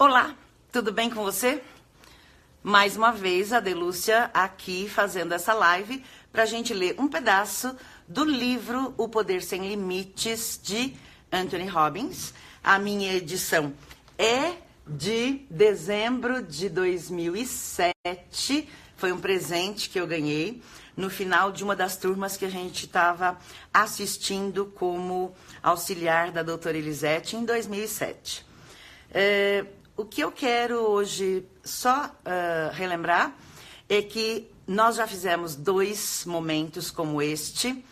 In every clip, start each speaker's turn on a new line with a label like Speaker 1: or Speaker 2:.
Speaker 1: Olá, tudo bem com você? Mais uma vez a Delúcia aqui fazendo essa live para a gente ler um pedaço do livro O Poder Sem Limites de Anthony Robbins. A minha edição é de dezembro de 2007, foi um presente que eu ganhei no final de uma das turmas que a gente estava assistindo como auxiliar da doutora Elisete em 2007. O que eu quero hoje só relembrar é que nós já fizemos 2 momentos como este,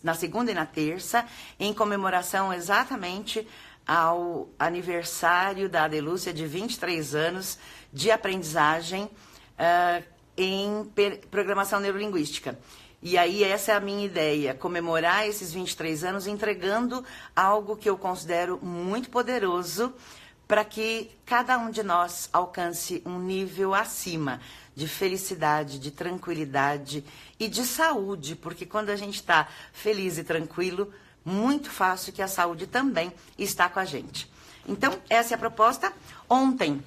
Speaker 1: na segunda e na terça, em comemoração exatamente ao aniversário da Adelúcia de 23 anos de aprendizagem em programação neurolinguística. E aí essa é a minha ideia, comemorar esses 23 anos entregando algo que eu considero muito poderoso para que cada um de nós alcance um nível acima de felicidade, de tranquilidade e de saúde, porque quando a gente está feliz e tranquilo, muito fácil que a saúde também está com a gente. Então, essa é a proposta. Ontem,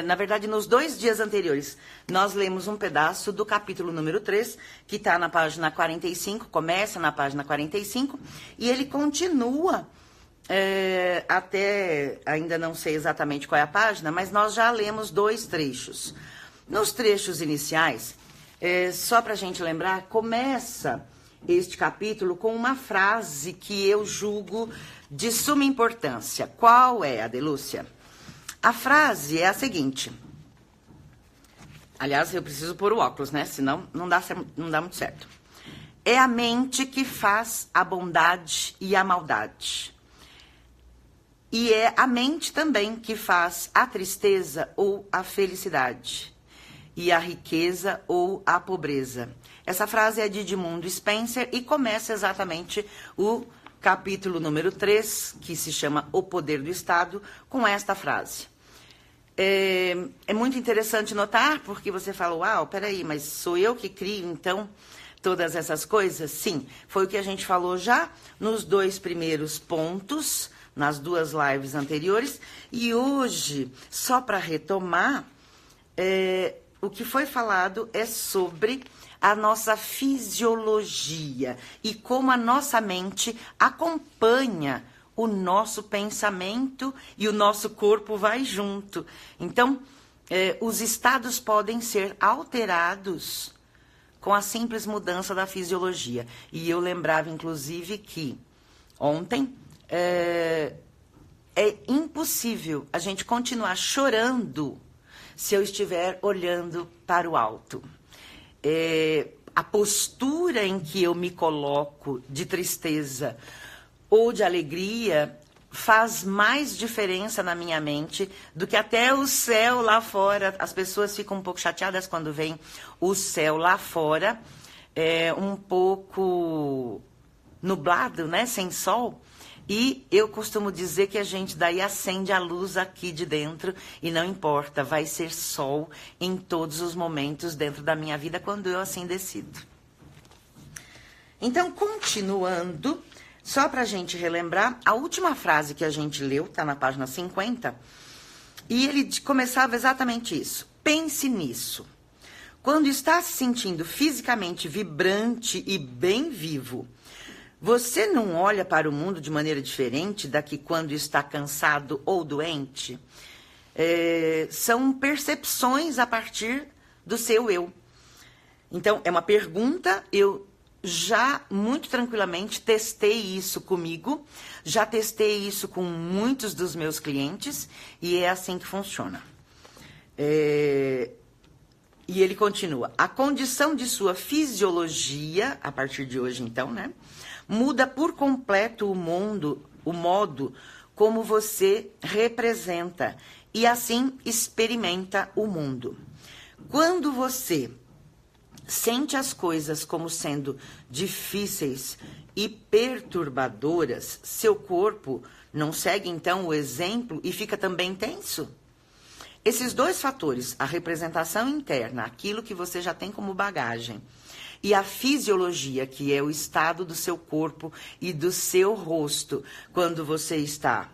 Speaker 1: na verdade, nos 2 dias anteriores, nós lemos um pedaço do capítulo número 3, que está na página 45, começa na página 45, e ele continua até, ainda não sei exatamente qual é a página, mas nós já lemos 2 trechos. Nos trechos iniciais, só para a gente lembrar, começa este capítulo com uma frase que eu julgo de suma importância. Qual é, Adelúcia? A frase é a seguinte. Aliás, eu preciso pôr o óculos, né? Senão não dá muito certo. É a mente que faz a bondade e a maldade. E é a mente também que faz a tristeza ou a felicidade. E a riqueza ou a pobreza. Essa frase é de Edmundo Spencer e começa exatamente o capítulo número 3, que se chama O Poder do Estado, com esta frase. É muito interessante notar, porque você fala, uau, peraí, mas sou eu que crio, então, todas essas coisas? Sim, foi o que a gente falou já nos 2 primeiros pontos, nas 2 lives anteriores, e hoje, só para retomar, o que foi falado é sobre a nossa fisiologia e como a nossa mente acompanha o nosso pensamento e o nosso corpo vai junto. Então, os estados podem ser alterados com a simples mudança da fisiologia. E eu lembrava, inclusive, que ontem é impossível a gente continuar chorando se eu estiver olhando para o alto. A postura em que eu me coloco de tristeza ou de alegria faz mais diferença na minha mente do que até o céu lá fora. As pessoas ficam um pouco chateadas quando veem o céu lá fora, um pouco nublado, né, sem sol. E eu costumo dizer que a gente daí acende a luz aqui de dentro e não importa, vai ser sol em todos os momentos dentro da minha vida quando eu assim decido. Então, continuando, só para a gente relembrar, a última frase que a gente leu, está na página 50, e ele começava exatamente isso. Pense nisso. Quando está se sentindo fisicamente vibrante e bem vivo, você não olha para o mundo de maneira diferente da que quando está cansado ou doente? São percepções a partir do seu eu. Então, é uma pergunta, eu já muito tranquilamente testei isso comigo, já testei isso com muitos dos meus clientes e é assim que funciona. E ele continua. A condição de sua fisiologia, a partir de hoje então, né? Muda por completo o modo como você representa e assim experimenta o mundo. Quando você sente as coisas como sendo difíceis e perturbadoras, seu corpo não segue então o exemplo e fica também tenso? Esses 2 fatores, a representação interna, aquilo que você já tem como bagagem, e a fisiologia, que é o estado do seu corpo e do seu rosto, quando você está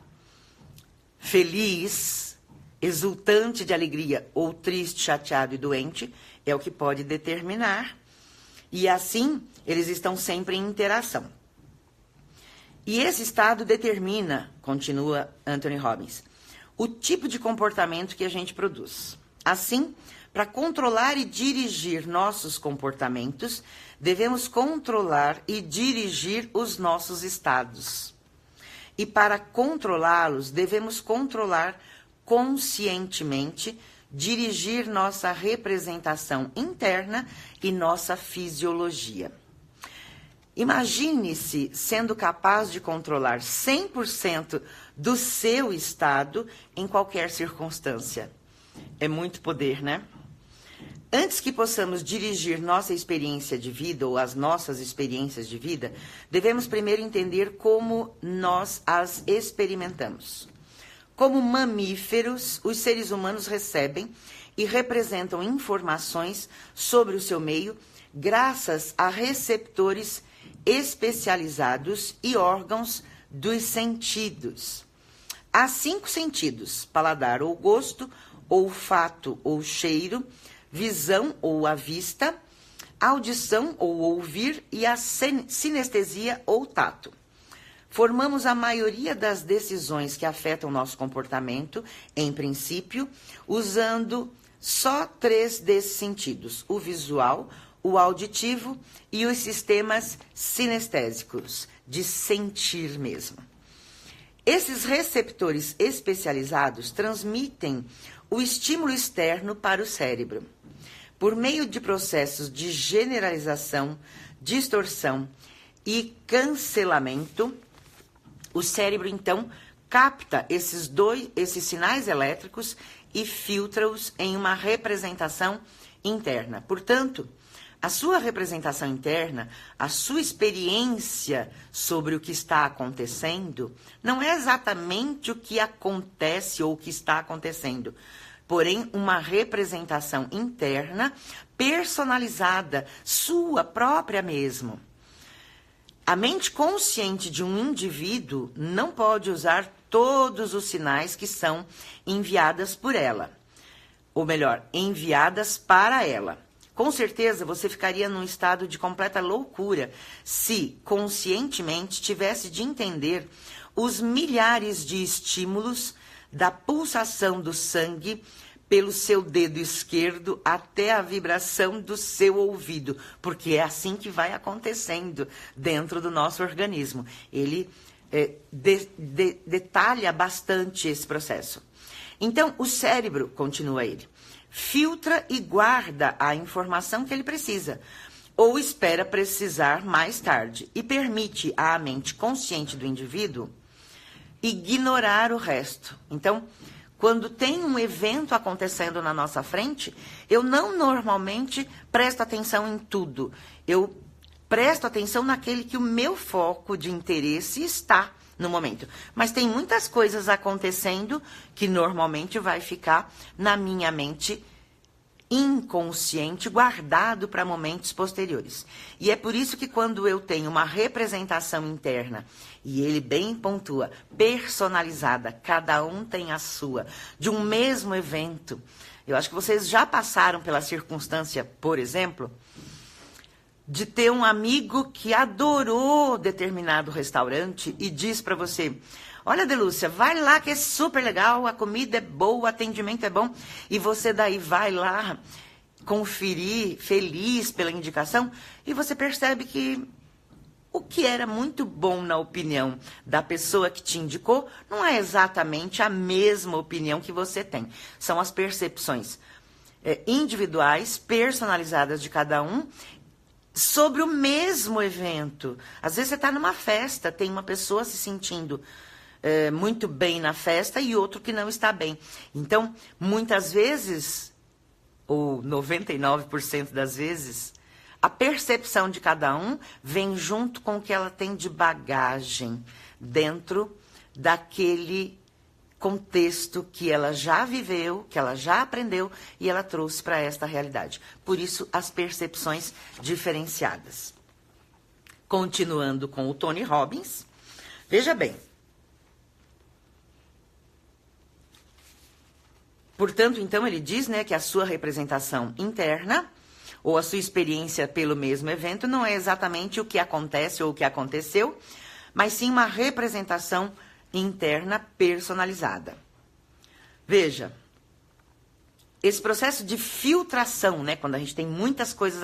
Speaker 1: feliz, exultante de alegria, ou triste, chateado e doente, é o que pode determinar. E assim, eles estão sempre em interação. E esse estado determina, continua Anthony Robbins, o tipo de comportamento que a gente produz. Assim, para controlar e dirigir nossos comportamentos, devemos controlar e dirigir os nossos estados. E para controlá-los, devemos controlar conscientemente, dirigir nossa representação interna e nossa fisiologia. Imagine-se sendo capaz de controlar 100% do seu estado em qualquer circunstância. É muito poder, né? Antes que possamos dirigir nossa experiência de vida ou as nossas experiências de vida, devemos primeiro entender como nós as experimentamos. Como mamíferos, os seres humanos recebem e representam informações sobre o seu meio graças a receptores especializados e órgãos dos sentidos. Há 5 sentidos: paladar ou gosto, olfato ou cheiro, visão ou a vista, audição ou ouvir e a sinestesia ou tato. Formamos a maioria das decisões que afetam nosso comportamento, em princípio, usando só 3 desses sentidos: o visual, o auditivo e os sistemas sinestésicos, de sentir mesmo. Esses receptores especializados transmitem o estímulo externo para o cérebro. Por meio de processos de generalização, distorção e cancelamento, o cérebro, então, capta esses sinais elétricos e filtra-os em uma representação interna. Portanto, a sua representação interna, a sua experiência sobre o que está acontecendo, não é exatamente o que acontece ou o que está acontecendo, porém uma representação interna, personalizada, sua própria mesmo. A mente consciente de um indivíduo não pode usar todos os sinais que são enviadas por ela, ou melhor, enviadas para ela. Com certeza você ficaria num estado de completa loucura se conscientemente tivesse de entender os milhares de estímulos da pulsação do sangue pelo seu dedo esquerdo até a vibração do seu ouvido, porque é assim que vai acontecendo dentro do nosso organismo. Ele detalha bastante esse processo. Então, o cérebro, continua ele, filtra e guarda a informação que ele precisa, ou espera precisar mais tarde, e permite à mente consciente do indivíduo ignorar o resto. Então, quando tem um evento acontecendo na nossa frente, eu não normalmente presto atenção em tudo. Eu presto atenção naquele que o meu foco de interesse está no momento. Mas tem muitas coisas acontecendo que normalmente vai ficar na minha mente inconsciente, guardado para momentos posteriores. E é por isso que quando eu tenho uma representação interna, e ele bem pontua, personalizada, cada um tem a sua, de um mesmo evento. Eu acho que vocês já passaram pela circunstância, por exemplo, de ter um amigo que adorou determinado restaurante e diz para você: olha, Delúcia, vai lá que é super legal, a comida é boa, o atendimento é bom. E você daí vai lá conferir, feliz pela indicação, e você percebe que o que era muito bom na opinião da pessoa que te indicou não é exatamente a mesma opinião que você tem. São as percepções individuais, personalizadas de cada um, sobre o mesmo evento. Às vezes você está numa festa, tem uma pessoa se sentindo muito bem na festa e outro que não está bem. Então, muitas vezes, ou 99% das vezes, a percepção de cada um vem junto com o que ela tem de bagagem dentro daquele contexto que ela já viveu, que ela já aprendeu e ela trouxe para esta realidade. Por isso, as percepções diferenciadas. Continuando com o Tony Robbins, veja bem. Portanto, então, ele diz, né, que a sua representação interna ou a sua experiência pelo mesmo evento não é exatamente o que acontece ou o que aconteceu, mas sim uma representação interna personalizada. Veja, esse processo de filtração, né, quando a gente tem muitas coisas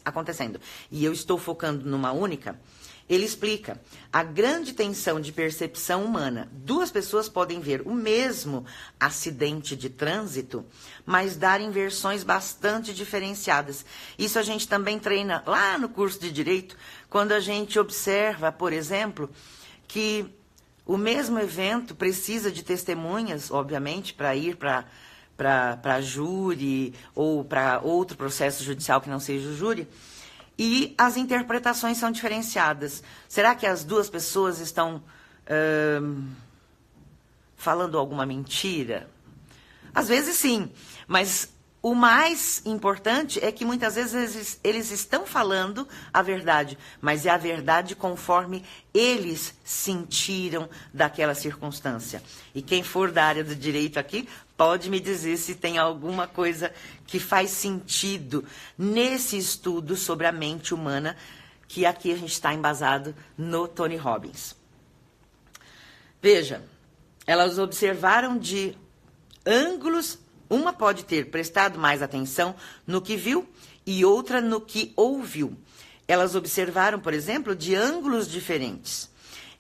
Speaker 1: acontecendo, e eu estou focando numa única, ele explica a grande tensão de percepção humana. Duas pessoas podem ver o mesmo acidente de trânsito, mas darem versões bastante diferenciadas. Isso a gente também treina lá no curso de Direito, quando a gente observa, por exemplo, que o mesmo evento precisa de testemunhas, obviamente, para ir para júri ou para outro processo judicial que não seja o júri, e as interpretações são diferenciadas. Será que as duas pessoas estão falando alguma mentira? Às vezes sim, mas o mais importante é que muitas vezes eles estão falando a verdade, mas é a verdade conforme eles sentiram daquela circunstância. E quem for da área do direito aqui, pode me dizer se tem alguma coisa que faz sentido nesse estudo sobre a mente humana, que aqui a gente está embasado no Tony Robbins. Veja, elas observaram de ângulos. Uma pode ter prestado mais atenção no que viu e outra no que ouviu. Elas observaram, por exemplo, de ângulos diferentes.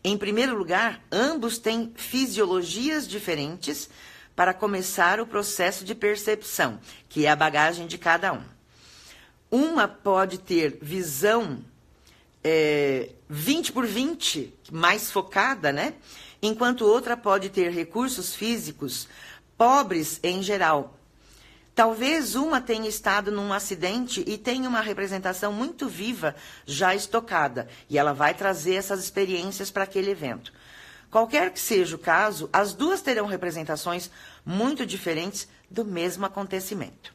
Speaker 1: Em primeiro lugar, ambos têm fisiologias diferentes para começar o processo de percepção, que é a bagagem de cada um. Uma pode ter visão 20 por 20, mais focada, né? Enquanto outra pode ter recursos físicos pobres em geral. Talvez uma tenha estado num acidente e tenha uma representação muito viva já estocada, e ela vai trazer essas experiências para aquele evento. Qualquer que seja o caso, as duas terão representações muito diferentes do mesmo acontecimento.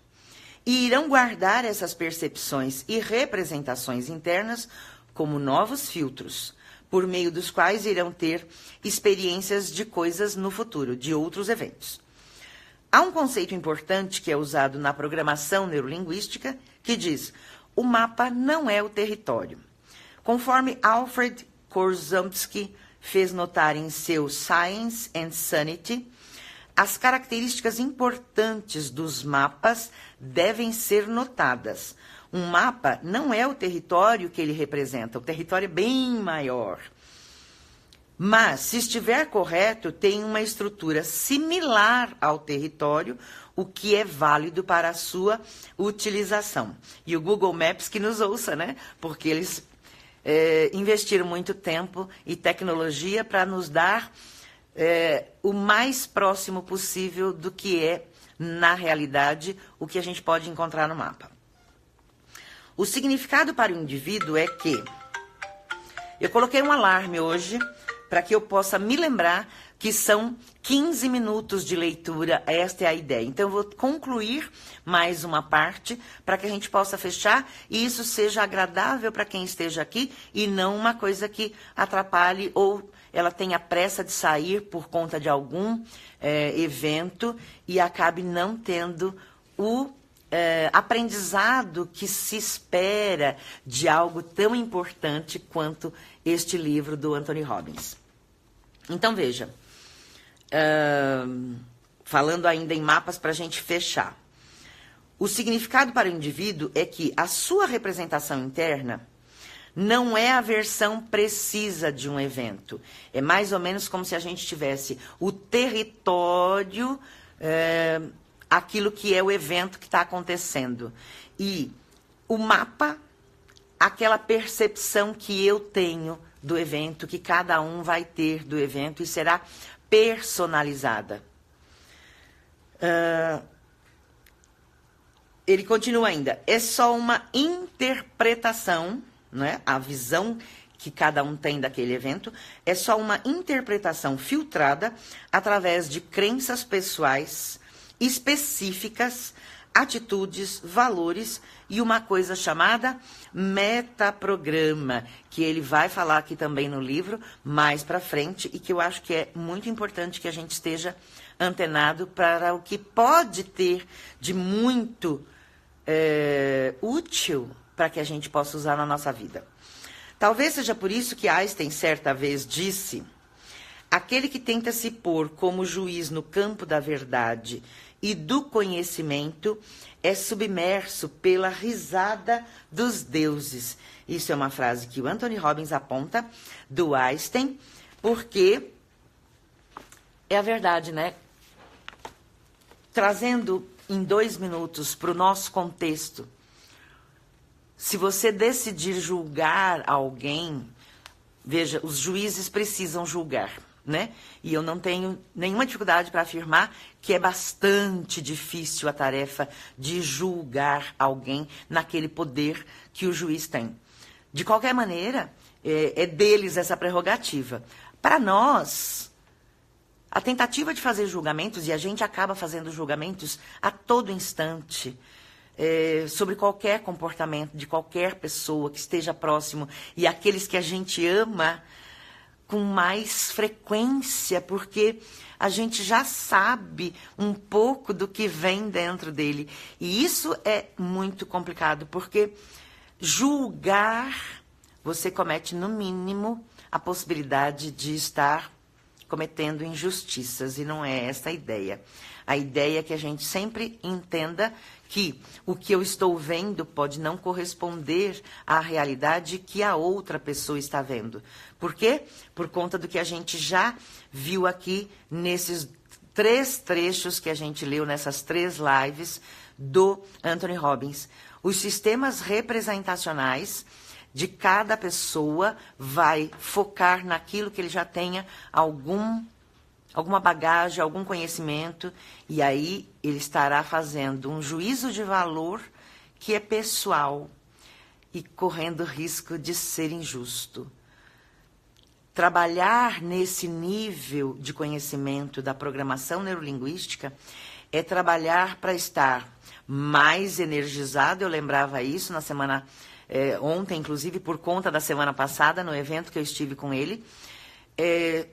Speaker 1: E irão guardar essas percepções e representações internas como novos filtros, por meio dos quais irão ter experiências de coisas no futuro, de outros eventos. Há um conceito importante que é usado na programação neurolinguística que diz: o mapa não é o território. Conforme Alfred Korzybski fez notar em seu Science and Sanity, as características importantes dos mapas devem ser notadas. Um mapa não é o território que ele representa, o território é bem maior. Mas, se estiver correto, tem uma estrutura similar ao território, o que é válido para a sua utilização. E o Google Maps que nos ouça, né? Porque eles investiram muito tempo e tecnologia para nos dar o mais próximo possível do que é, na realidade, o que a gente pode encontrar no mapa. O significado para o indivíduo é que... Eu coloquei um alarme hoje para que eu possa me lembrar que são 15 minutos de leitura, esta é a ideia. Então, eu vou concluir mais uma parte para que a gente possa fechar e isso seja agradável para quem esteja aqui e não uma coisa que atrapalhe ou ela tenha pressa de sair por conta de algum evento e acabe não tendo o aprendizado que se espera de algo tão importante quanto este livro do Anthony Robbins. Então, veja, falando ainda em mapas para a gente fechar. O significado para o indivíduo é que a sua representação interna não é a versão precisa de um evento. É mais ou menos como se a gente tivesse o território, aquilo que é o evento que está acontecendo. E o mapa, aquela percepção que eu tenho do evento, que cada um vai ter do evento e será personalizada. Ele continua ainda, é só uma interpretação, né? A visão que cada um tem daquele evento, é só uma interpretação filtrada através de crenças pessoais específicas atitudes, valores e uma coisa chamada metaprograma, que ele vai falar aqui também no livro, mais para frente, e que eu acho que é muito importante que a gente esteja antenado para o que pode ter de muito útil para que a gente possa usar na nossa vida. Talvez seja por isso que Einstein certa vez disse: aquele que tenta se pôr como juiz no campo da verdade e do conhecimento é submerso pela risada dos deuses. Isso é uma frase que o Anthony Robbins aponta do Einstein, porque é a verdade, né? Trazendo em 2 minutos para o nosso contexto, se você decidir julgar alguém, veja, os juízes precisam julgar, né? E eu não tenho nenhuma dificuldade para afirmar que é bastante difícil a tarefa de julgar alguém naquele poder que o juiz tem. De qualquer maneira, é deles essa prerrogativa. Para nós, a tentativa de fazer julgamentos, e a gente acaba fazendo julgamentos a todo instante, sobre qualquer comportamento de qualquer pessoa que esteja próximo, e aqueles que a gente ama com mais frequência, porque a gente já sabe um pouco do que vem dentro dele. E isso é muito complicado, porque julgar, você comete, no mínimo, a possibilidade de estar cometendo injustiças, e não é essa a ideia. A ideia é que a gente sempre entenda que o que eu estou vendo pode não corresponder à realidade que a outra pessoa está vendo. Por quê? Por conta do que a gente já viu aqui nesses 3 trechos que a gente leu nessas 3 lives do Anthony Robbins. Os sistemas representacionais de cada pessoa vai focar naquilo que ele já tenha alguma bagagem, algum conhecimento, e aí ele estará fazendo um juízo de valor que é pessoal e correndo risco de ser injusto. Trabalhar nesse nível de conhecimento da programação neurolinguística é trabalhar para estar mais energizado. Eu lembrava isso na semana ontem, inclusive, por conta da semana passada, no evento que eu estive com ele.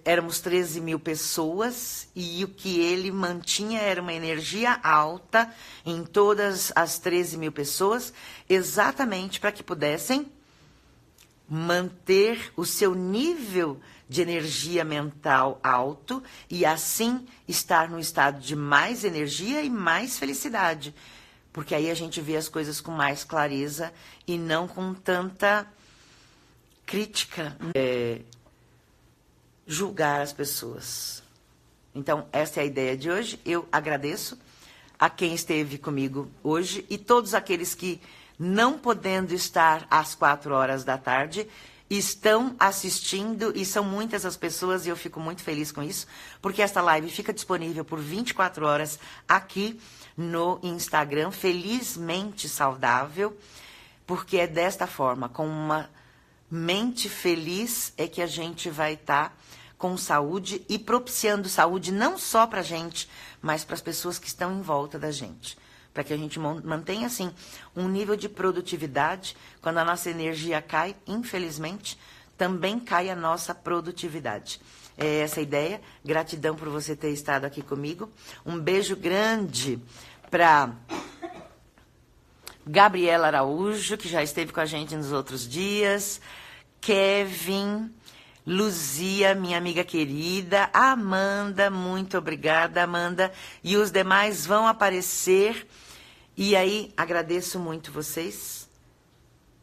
Speaker 1: Éramos 13 mil pessoas e o que ele mantinha era uma energia alta em todas as 13 mil pessoas, exatamente para que pudessem manter o seu nível de energia mental alto e assim estar no estado de mais energia e mais felicidade. Porque aí a gente vê as coisas com mais clareza e não com tanta crítica, julgar as pessoas. Então, essa é a ideia de hoje. Eu agradeço a quem esteve comigo hoje e todos aqueles que, não podendo estar às 4h da tarde, estão assistindo, e são muitas as pessoas, e eu fico muito feliz com isso, porque esta live fica disponível por 24 horas aqui no Instagram, Felizmente Saudável, porque é desta forma, com uma mente feliz, é que a gente vai estar com saúde e propiciando saúde não só para a gente, mas para as pessoas que estão em volta da gente. Para que a gente mantenha, assim, um nível de produtividade. Quando a nossa energia cai, infelizmente, também cai a nossa produtividade. É essa a ideia. Gratidão por você ter estado aqui comigo. Um beijo grande para Gabriela Araújo, que já esteve com a gente nos outros dias. Kevin, Luzia, minha amiga querida, Amanda, muito obrigada, Amanda. E os demais vão aparecer. E aí, agradeço muito vocês.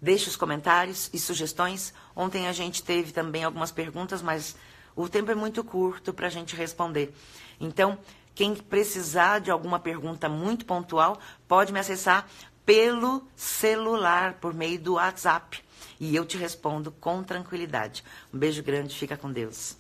Speaker 1: Deixe os comentários e sugestões. Ontem a gente teve também algumas perguntas, mas o tempo é muito curto para a gente responder. Então, quem precisar de alguma pergunta muito pontual, pode me acessar pelo celular, por meio do WhatsApp. E eu te respondo com tranquilidade. Um beijo grande, fica com Deus.